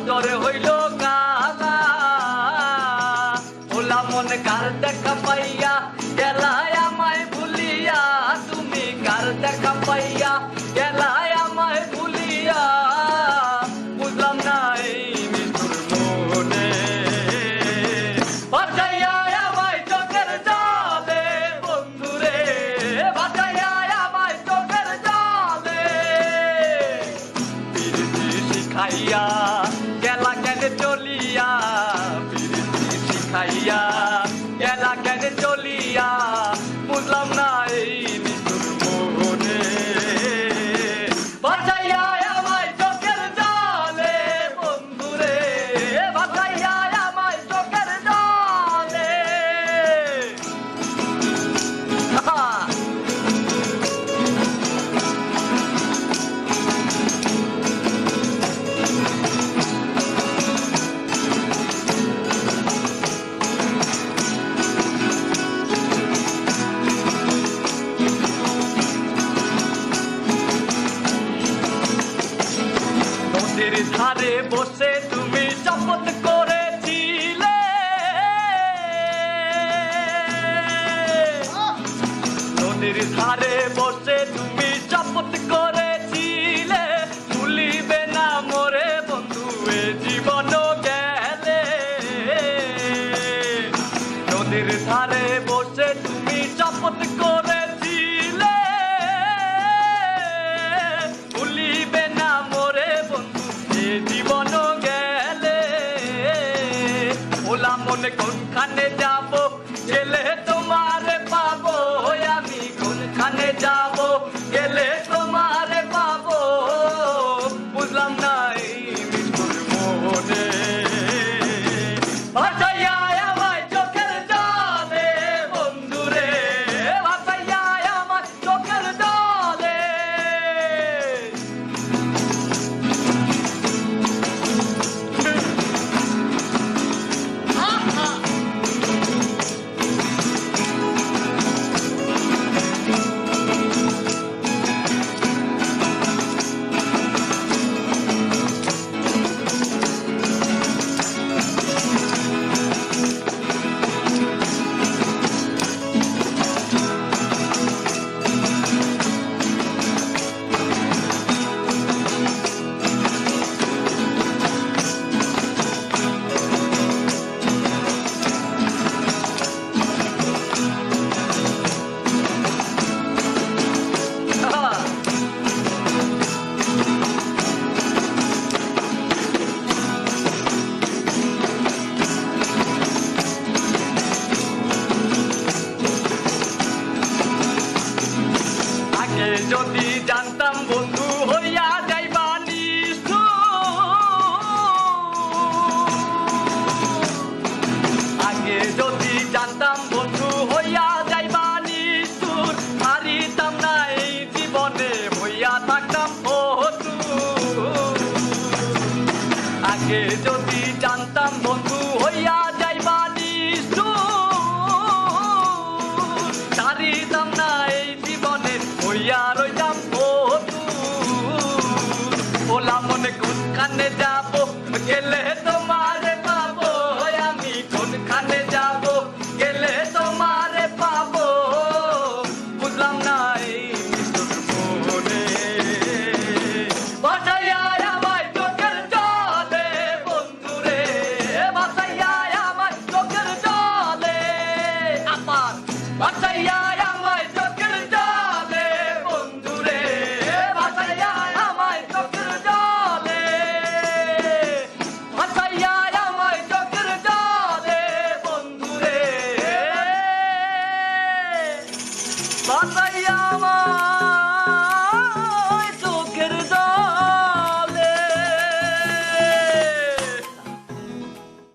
অন্তরে হইল কালা ভোলা মন কার দেখা পাইয়া গেলায় আমায় ভুলিয়া তুমি কার দেখা পাইয়া গেলায় আমায় ভুলিয়া বুঝলাম না এই মৃত্যুর মনে বাঁচাইয়া আমায় চোখের জলে বন্ধুরে বাঁচাইয়া আমায় চোখের জলে পিরিতি শিখাইয়া গেলা কেন চলিয়া পিরিতি শিখাইয়া গেলা কেন চলিয়া বুঝলাম না এই মৃত্যুর মনে বাঁচাইয়া আমায় চোখের জলে বন্ধুরে বাঁচাইয়া আমায় চোখের জলে নদীর ধারে বসে তুমি শপথ করেছিলে নদীর ধারে বসে তুমি শপথ করেছিলে ভুলিবে না মোরে বন্ধু এ জীবন গেলে নদীর ধারে বসে তুমি শপথ করেছিলে ভুলিবে না মোরে বন্ধু এ জীবন গেলে ওলা মনে কোনখানে যাব গেলে তোমারে পাবো আমি কোনখানে যাব গেলে তোমারে পাবো বুঝলাম না এই মৃত্যুর মনে বাঁচাইয়া আমায় চোখের জলে বন্ধুরে বাঁচাইয়া আমায় চোখের জলে আগে যদি জানতাম বন্ধু হইয়া যাইবা আগে যদি জানতাম বন্ধু হইয়া যাইবা নিষ্ঠুর হারিতাম না এই জীবনে হইয়া থাকতাম আগে যদি জানতাম বন্ধু হইয়া